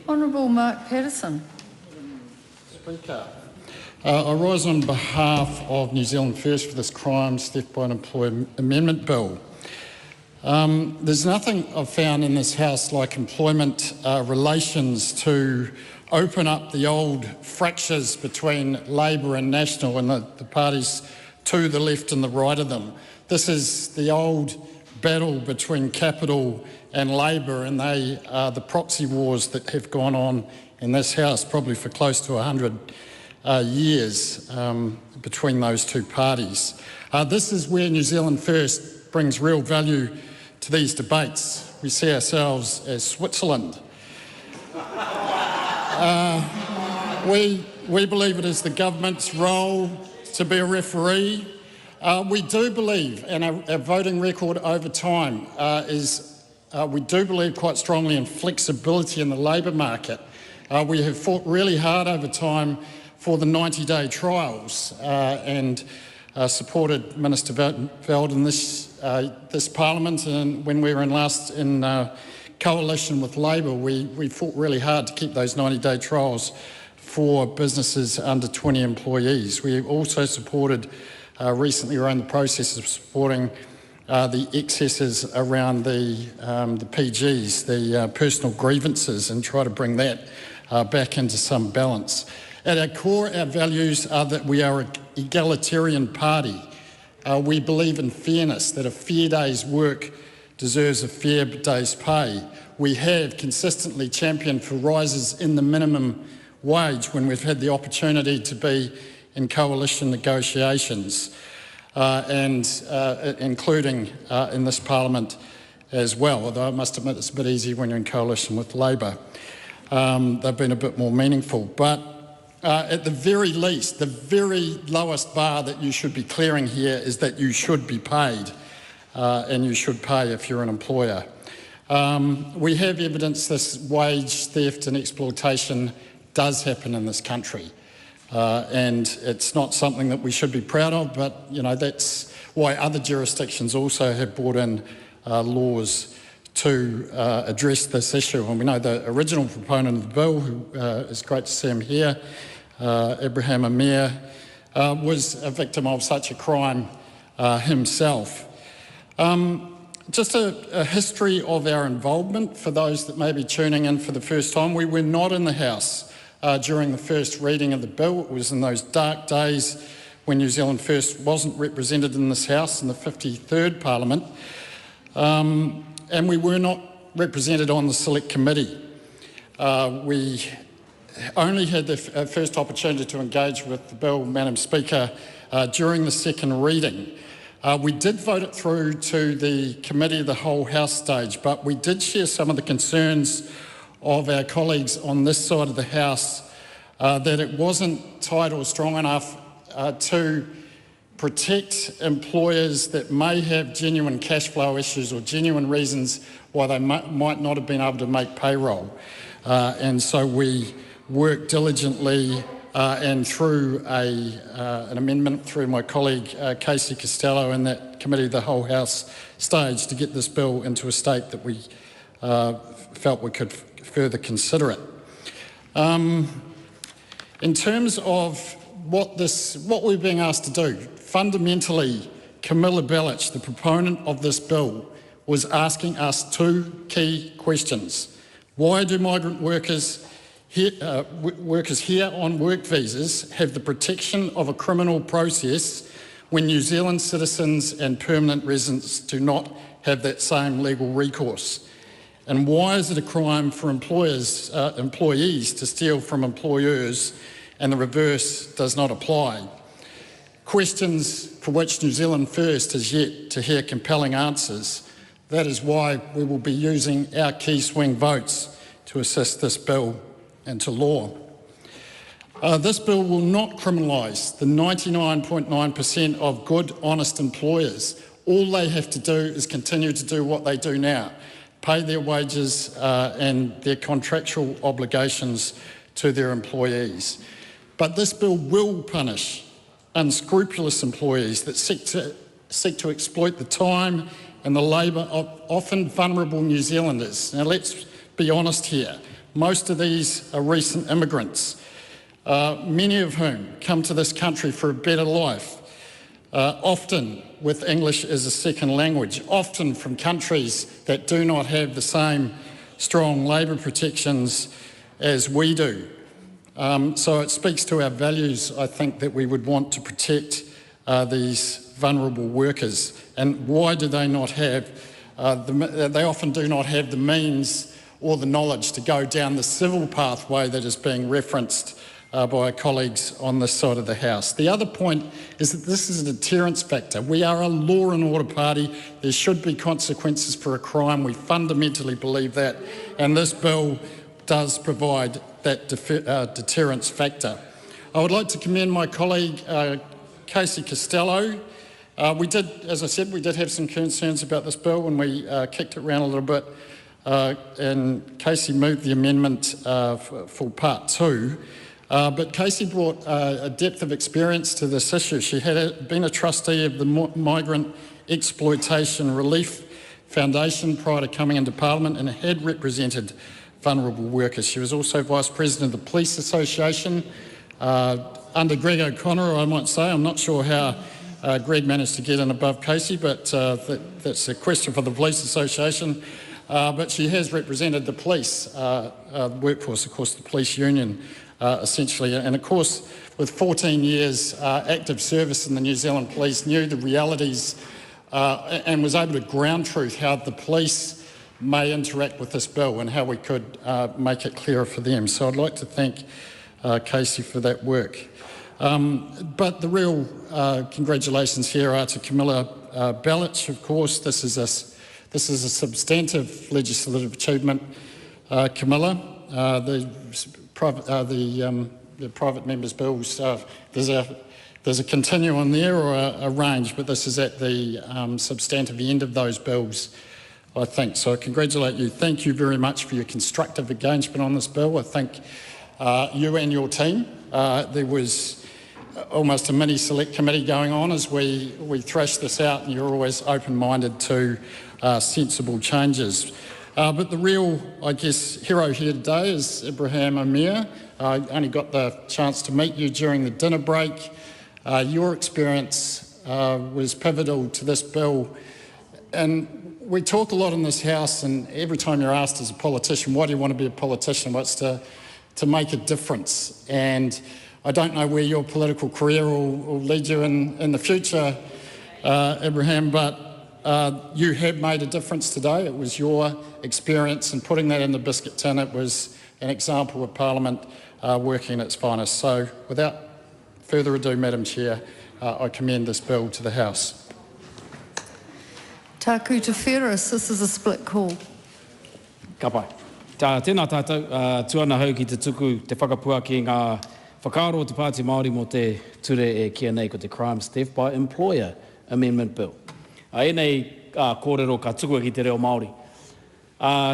Honourable Mark Patterson. Speaker, I rise on behalf of New Zealand First for this Crimes, Theft by an Employer Amendment Bill. There's nothing I've found in this House like employment relations to open up the old fractures between Labor and National and the parties to the left and the right of them. This is the old battle between Capital and Labor, and they are the proxy wars that have gone on in this House probably for close to 100 years between those two parties. This is where New Zealand First brings real value to these debates. We see ourselves as Switzerland. We believe it is the government's role to be a referee. We do believe, and our voting record over time we do believe quite strongly in flexibility in the labour market. We have fought really hard over time for the 90-day trials and supported Minister Veld in this Parliament, and when we were in coalition with Labor, we fought really hard to keep those 90-day trials for businesses under 20 employees. We also supported, recently we're in the process of supporting the excesses around the PGs, the personal grievances, and try to bring that back into some balance. At our core, our values are that we are an egalitarian party. We believe in fairness, that a fair day's work deserves a fair day's pay. We have consistently championed for rises in the minimum wage when we've had the opportunity to be in coalition negotiations, including in this Parliament as well, although I must admit it's a bit easier when you're in coalition with Labor. They've been a bit more meaningful, but at the very least, the very lowest bar that you should be clearing here is that you should be paid, and you should pay if you're an employer. We have evidence this wage theft and exploitation does happen in this country, and it's not something that we should be proud of, but that's why other jurisdictions also have brought in laws to address this issue. And we know the original proponent of the bill, who is great to see him here, Abraham Amir, was a victim of such a crime himself. Just a history of our involvement for those that may be tuning in for the first time. We were not in the House during the first reading of the bill. It was in those dark days when New Zealand First wasn't represented in this House in the 53rd Parliament. And we were not represented on the Select Committee. We only had the first opportunity to engage with the bill, Madam Speaker, during the second reading. We did vote it through to the Committee of the Whole House stage, but we did share some of the concerns of our colleagues on this side of the House that it wasn't tight or strong enough to protect employers that may have genuine cash flow issues or genuine reasons why they might not have been able to make payroll. And so we worked diligently and through an amendment through my colleague Casey Costello in that Committee of the Whole House stage to get this bill into a state that we felt we could further consider it. In terms of what we're being asked to do, fundamentally, Camilla Bellich, the proponent of this bill, was asking us two key questions. Why do migrant workers here on work visas have the protection of a criminal process when New Zealand citizens and permanent residents do not have that same legal recourse? And why is it a crime for employees to steal from employers and the reverse does not apply? Questions for which New Zealand First has yet to hear compelling answers. That is why we will be using our key swing votes to assist this bill into law. This bill will not criminalise the 99.9% of good, honest employers. All they have to do is continue to do what they do now, pay their wages and their contractual obligations to their employees. But this bill will punish unscrupulous employees that seek to exploit the time and the labour of often vulnerable New Zealanders. Now let's be honest here. Most of these are recent immigrants, many of whom come to this country for a better life, often with English as a second language, often from countries that do not have the same strong labour protections as we do. So it speaks to our values, I think, that we would want to protect these vulnerable workers. And why do they not have, they often do not have the means or the knowledge to go down the civil pathway that is being referenced by colleagues on this side of the House. The other point is that this is a deterrence factor. We are a law and order party. There should be consequences for a crime. We fundamentally believe that, and this bill does provide that deterrence factor. I would like to commend my colleague Casey Costello. We did, as I said, we did have some concerns about this bill when we kicked it around a little bit, and Casey moved the amendment for part 2. But Casey brought a depth of experience to this issue. She had been a trustee of the Migrant Exploitation Relief Foundation prior to coming into Parliament and had represented vulnerable workers. She was also Vice President of the Police Association under Greg O'Connor, I might say. I'm not sure how Greg managed to get in above Casey, but that's a question for the Police Association. But she has represented the police workforce, of course, the police union, essentially. And of course, with 14 years active service in the New Zealand Police, knew the realities and was able to ground truth how the police may interact with this bill and how we could make it clearer for them. So I'd like to thank Casey for that work. But the real congratulations here are to Camilla Bellich, of course. This is a substantive legislative achievement, Camilla. The private members' bills, there's a continuum there or a range, but this is at the substantive end of those bills, I think. So I congratulate you. Thank you very much for your constructive engagement on this bill. I think you and your team, there was almost a mini select committee going on as we thrash this out, and you're always open-minded to sensible changes. But the real, I guess, hero here today is Ibrahim Amir. I only got the chance to meet you during the dinner break. Your experience was pivotal to this bill. And we talk a lot in this House, and every time you're asked as a politician, why do you want to be a politician? Well, it's to make a difference. And I don't know where your political career will lead you in the future, Ibrahim, but you have made a difference today. It was your experience, and putting that in the biscuit tin, it was an example of Parliament working at its finest. So without further ado, Madam Chair, I commend this bill to the House. Taku te wheras, this is a split call. Ka pai. Tēnā tātou, tuana hau ki te tuku, te whakapua ki ngā whakaaro te Pāti Māori mo te ture e kia nei ko te Crimes Theft by Employer Amendment Bill. E nei kōrero ka tuku ki te reo Māori.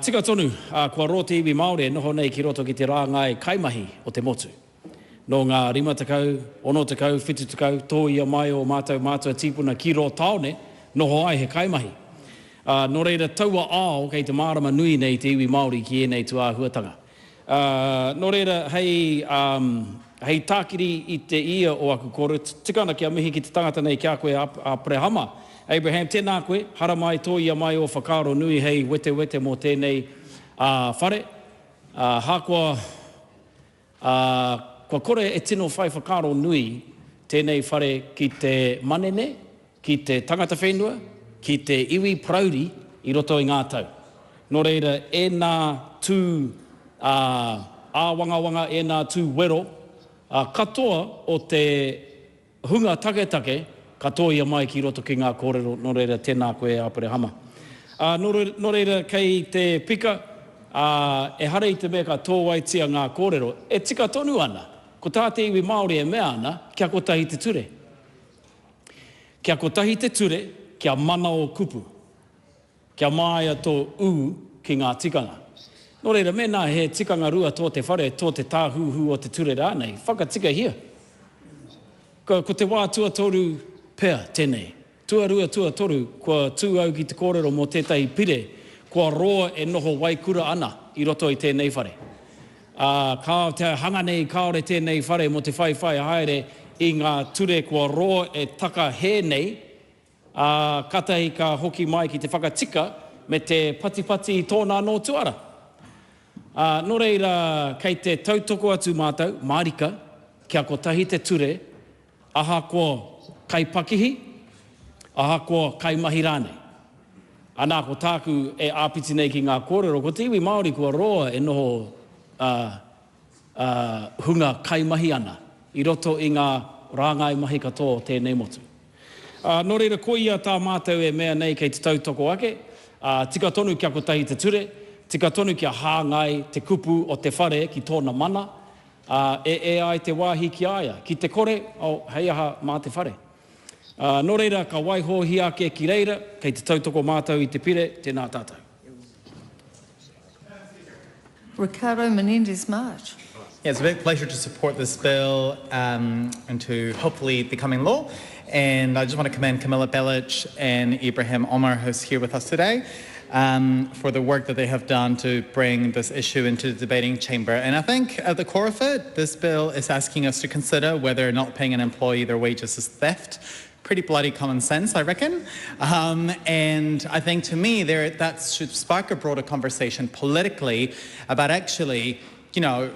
Tika tonu, kua roti iwi Māori e noho nei ki roto ki te rāngai kaimahi o te motu. No ngā 5 tekau, 6 tekau, 7 tekau, tō ia mai o mātou tīpuna ki ro taone, noho ai he kaimahi. Nō reira taua ao kei te mārama nui nei te iwi Māori ki e nei tu āhuatanga. Nō reira hei tākiri i te ia o aku kore, tikana kia mihi ki te tangata nei kia koe a Prehama. Abraham, tēnā koe, hara mai tō ia mai o whakaaro nui hei wete mō tēnei whare. Hākua, kua kore e tino whai whakaaro nui tēnei whare ki te manene, ki te tangata whenua, ki te iwi prauri i roto i ngā tau. Nō reira, e nā tū āwangawanga, e nā tū wero, katoa o te hunga take, katoa ia mai ki roto ki ngā kōrero, nō reira, tēnā koe apere hama. Nō reira, kei te pika, e hare i te mea ka tōwaitia ngā kōrero, e tika tonu ana, ko tā te iwi Māori e mea ana, kia kotahi te ture. Kia kotahi te ture, kia mana o kupu. Kia māia tō u ki ngā tikanga. Nō reira, mena he tikanga rua tō te whare, tō te tāhuhu o te ture rānei. Whakatika hia. Ko te wā tuatoru pea tēnei. Tuarua tuatoru, kua tūau ki te kōrero mō tētahi pire, kua roa e noho waikura ana i roto i tēnei whare. Ka te hanga nei kaore tēnei whare mo te whaiwhai haere I ngā ture kua roa e taka he nei, katahi ka hoki mai ki te whakatika me te patipati I tōna no tuara. Nō reira, kei te tautoko atu mātou, marika, kia kotahi te ture, aha ko kai pakihi, aha ko kai mahi rānei. Anā ko tāku e āpiti nei ki ngā kōrero, ko te iwi Māori kua roa e noho hunga kai mahi ana, I roto I ngā rāngai mahi katoa tēnei motu. Nō reira, ko ia tā mātou e mea nei kei te tautoko ake, tika tonu kia kotahi te ture, tika tonu kia hāngai te kupu o te whare ki tōna mana, e ai te wāhi ki aia, ki te kore, hei aha mā te whare. Nō reira, ka waiho hi ake ki reira, kei te tautoko mātou I te pire, tēnā tātou. Ricardo Menendez-March. Yeah, it's a big pleasure to support this bill and to hopefully becoming law. And I just want to commend Camilla Bellich and Ibrahim Omar, who's here with us today, for the work that they have done to bring this issue into the debating chamber. And I think at the core of it, this bill is asking us to consider whether not paying an employee their wages is theft. Pretty bloody common sense, I reckon. And I think to me, that should spark a broader conversation politically about actually, you know,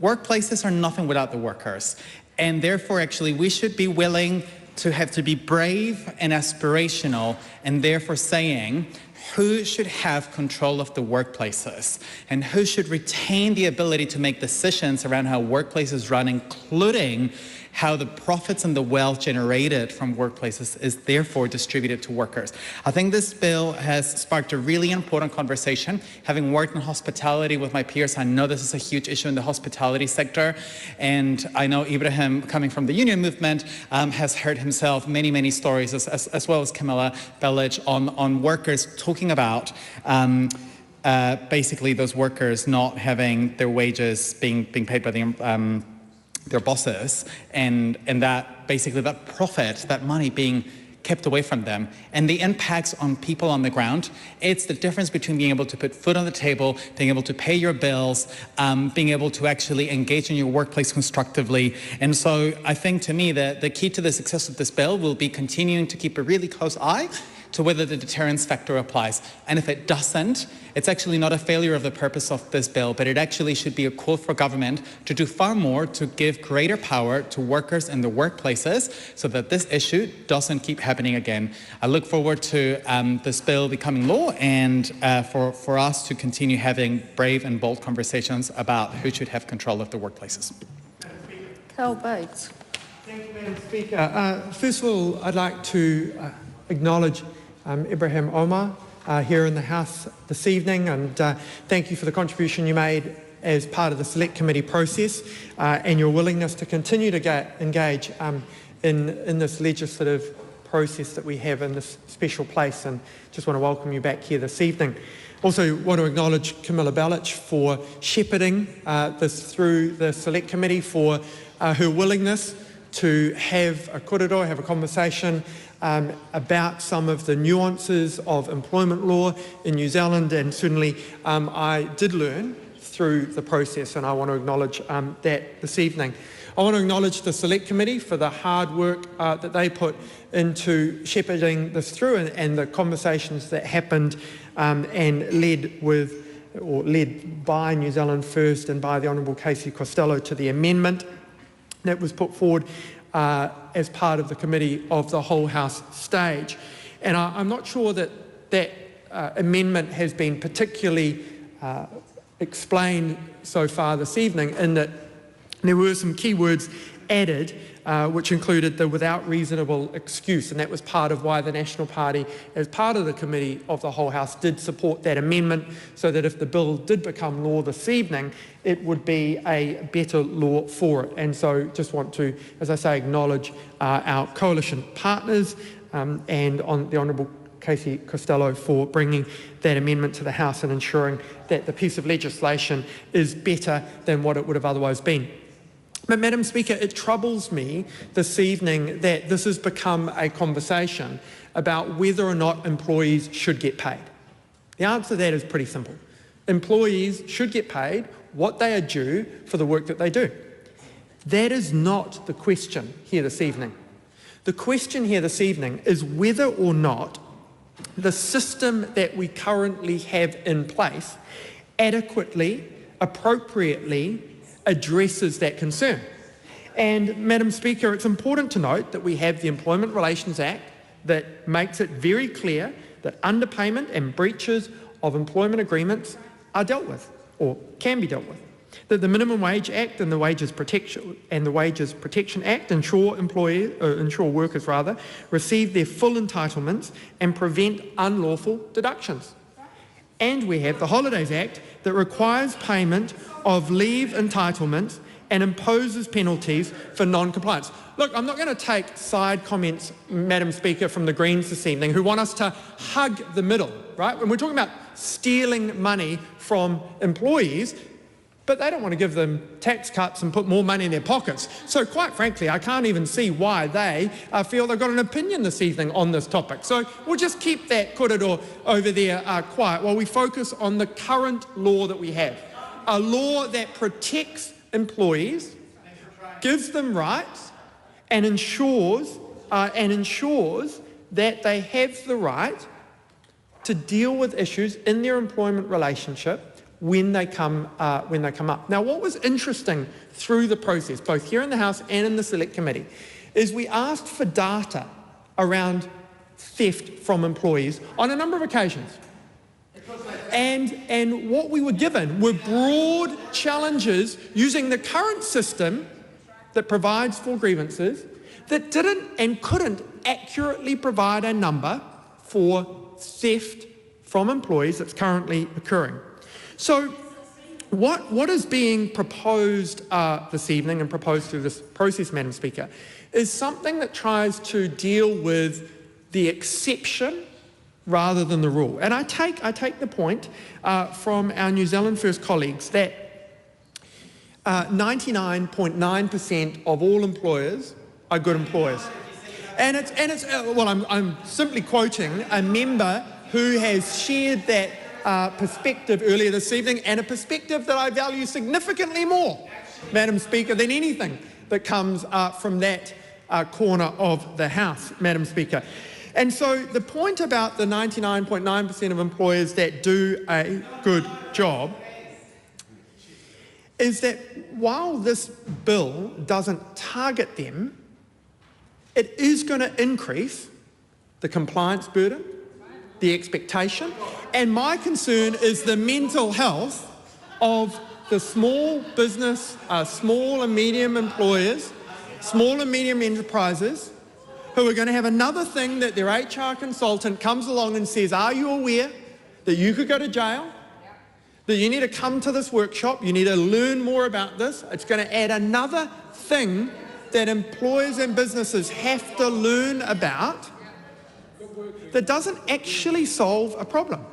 workplaces are nothing without the workers. And therefore, actually, we should be willing to have to be brave and aspirational, and therefore saying who should have control of the workplaces and who should retain the ability to make decisions around how workplaces run, including how the profits and the wealth generated from workplaces is therefore distributed to workers. I think this bill has sparked a really important conversation. Having worked in hospitality with my peers, I know this is a huge issue in the hospitality sector. And I know Ibrahim, coming from the union movement, has heard himself many stories, as well as Camilla Bellich, on workers talking about basically those workers not having their wages being paid by their bosses, and that basically that profit, that money being kept away from them, and the impacts on people on the ground. It's the difference between being able to put food on the table, being able to pay your bills, being able to actually engage in your workplace constructively. And so I think to me that the key to the success of this bill will be continuing to keep a really close eye to whether the deterrence factor applies. And if it doesn't, it's actually not a failure of the purpose of this bill, but it actually should be a call for government to do far more to give greater power to workers in the workplaces so that this issue doesn't keep happening again. I look forward to this bill becoming law and for us to continue having brave and bold conversations about who should have control of the workplaces. Carl Bates. Thank you, Madam Speaker. First of all, I'd like to acknowledge Ibrahim Omar here in the House this evening, and thank you for the contribution you made as part of the Select Committee process and your willingness to continue to engage in this legislative process that we have in this special place, and just want to welcome you back here this evening. Also want to acknowledge Camilla Bellich for shepherding this through the Select Committee, for her willingness to have a korero, have a conversation about some of the nuances of employment law in New Zealand, and certainly I did learn through the process, and I want to acknowledge that this evening. I want to acknowledge the Select Committee for the hard work that they put into shepherding this through, and the conversations that happened and led by New Zealand First and by the Honourable Casey Costello to the amendment that was put forward as part of the Committee of the Whole House stage. And I'm not sure that that amendment has been particularly explained so far this evening, in that there were some key words added which included the without reasonable excuse, and that was part of why the National Party, as part of the Committee of the Whole House, did support that amendment, so that if the bill did become law this evening, it would be a better law for it. And so just want to, as I say, acknowledge our coalition partners and on the Honourable Casey Costello for bringing that amendment to the House and ensuring that the piece of legislation is better than what it would have otherwise been. But Madam Speaker, it troubles me this evening that this has become a conversation about whether or not employees should get paid. The answer to that is pretty simple. employees should get paid what they are due for the work that they do. That is not the question here this evening. The question here this evening is whether or not the system that we currently have in place adequately, appropriately addresses that concern. And Madam Speaker, it's important to note that we have the Employment Relations Act that makes it very clear that underpayment and breaches of employment agreements are dealt with, or can be dealt with. That the Minimum Wage Act and the Wages Protection Act ensure workers receive their full entitlements and prevent unlawful deductions. And we have the Holidays Act that requires payment of leave entitlements and imposes penalties for non-compliance. Look, I'm not going to take side comments, Madam Speaker, from the Greens this evening who want us to hug the middle, right? When we're talking about stealing money from employees, but they don't want to give them tax cuts and put more money in their pockets. So quite frankly, I can't even see why they feel they've got an opinion this evening on this topic. So we'll just keep that korero over there quiet while we focus on the current law that we have. A law that protects employees, gives them rights, and ensures that they have the right to deal with issues in their employment relationship when they come up. Now, what was interesting through the process, both here in the House and in the Select Committee, is we asked for data around theft from employees on a number of occasions. And what we were given were broad challenges using the current system that provides for grievances that didn't and couldn't accurately provide a number for theft from employees that's currently occurring. So what is being proposed this evening and proposed through this process, Madam Speaker, is something that tries to deal with the exception rather than the rule. And I take the point from our New Zealand First colleagues that 99.9% of all employers are good employers. And it's well, I'm simply quoting a member who has shared that perspective earlier this evening, and a perspective that I value significantly more, Madam Speaker, than anything that comes from that corner of the House, Madam Speaker. And so the point about the 99.9% of employers that do a good job is that while this bill doesn't target them, it is going to increase the compliance burden, the expectation, and my concern is the mental health of the small business, small and medium employers, small and medium enterprises, who are going to have another thing that their HR consultant comes along and says, are you aware that you could go to jail? That you need to come to this workshop, you need to learn more about this. It's going to add another thing that employers and businesses have to learn about that doesn't actually solve a problem,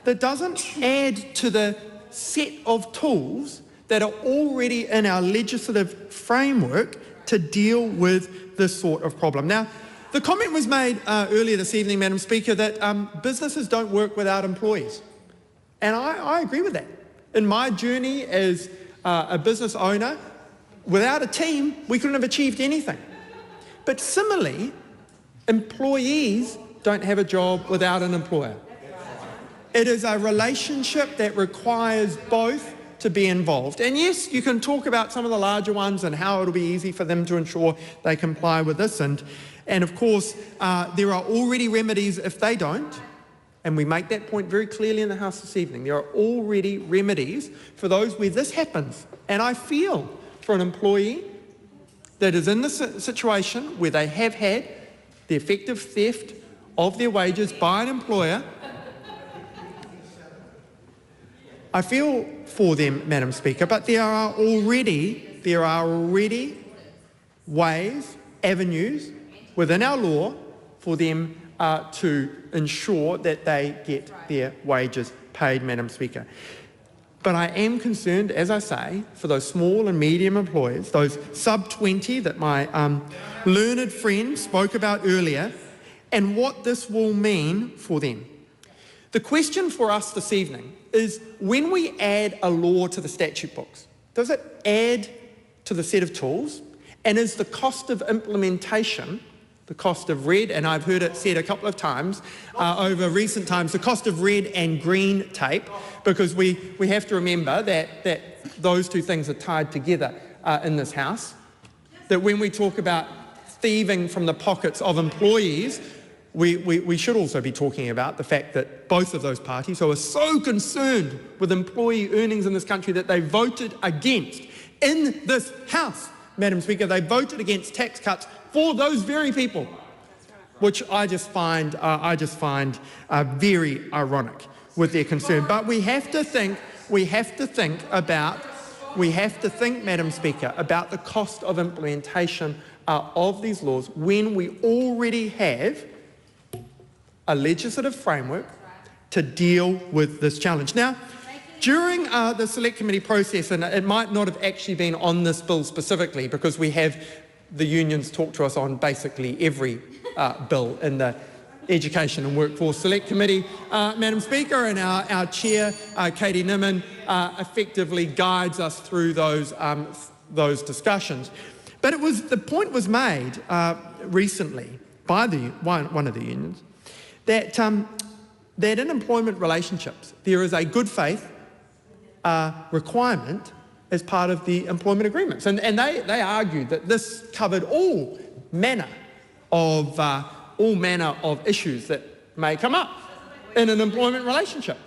that doesn't add to the set of tools that are already in our legislative framework to deal with this sort of problem. Now, the comment was made earlier this evening, Madam Speaker, that businesses don't work without employees. And I agree with that. In my journey as a business owner, without a team, we couldn't have achieved anything. But similarly, employees don't have a job without an employer. It is a relationship that requires both to be involved. And yes, you can talk about some of the larger ones and how it'll be easy for them to ensure they comply with this. And of course, there are already remedies if they don't. And we make that point very clearly in the House this evening. There are already remedies for those where this happens. And I feel for an employee that is in this situation where they have had the effective theft of their wages by an employer, I feel for them, Madam Speaker, but there are already ways, avenues within our law for them to ensure that they get their wages paid, Madam Speaker. But I am concerned, as I say, for those small and medium employers, those sub-20 that my learned friend spoke about earlier, and what this will mean for them. The question for us this evening is when we add a law to the statute books, does it add to the set of tools? And is the cost of implementation, the cost of red, and I've heard it said a couple of times over recent times, the cost of red and green tape, because we have to remember that those two things are tied together in this House, that when we talk about thieving from the pockets of employees, we should also be talking about the fact that both of those parties who are so concerned with employee earnings in this country that they voted against in this House, Madam Speaker, they voted against tax cuts for those very people, which I just find very ironic with their concern. But we have to think, Madam Speaker, about the cost of implementation of these laws when we already have a legislative framework to deal with this challenge. Now, during the Select Committee process, and it might not have actually been on this bill specifically because we have the unions talk to us on basically every bill in the Education and Workforce Select Committee, Madam Speaker, and our chair, Katie Nimmin, effectively guides us through those discussions. But the point was made recently by one of the unions that in employment relationships there is a good faith requirement as part of the employment agreements, and they argued that this covered all manner of issues that may come up in an employment relationship.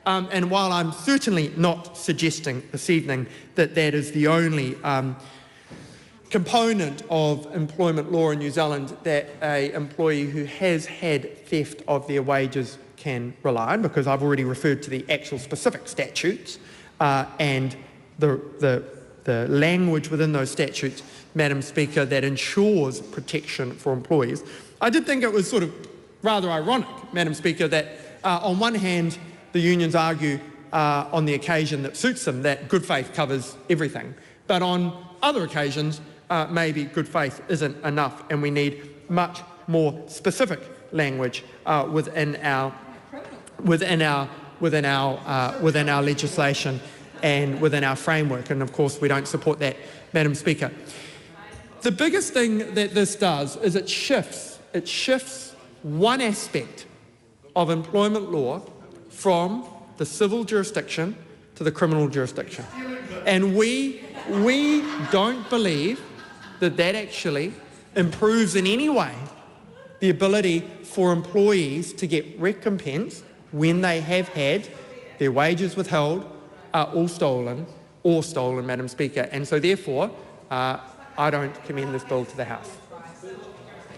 And while I'm certainly not suggesting this evening that is the only component of employment law in New Zealand that an employee who has had theft of their wages can rely on, because I've already referred to the actual specific statutes and the language within those statutes, Madam Speaker, that ensures protection for employees. I did think it was sort of rather ironic, Madam Speaker, that on one hand the unions argue on the occasion that suits them that good faith covers everything, but on other occasions maybe good faith isn't enough, and we need much more specific language within our legislation and within our framework. And of course we don't support that, Madam Speaker. The biggest thing that this does is it shifts one aspect of employment law from the civil jurisdiction to the criminal jurisdiction, and we don't believe that actually improves in any way the ability for employees to get recompense when they have had their wages withheld or stolen, Madam Speaker. And so therefore, I don't commend this bill to the House.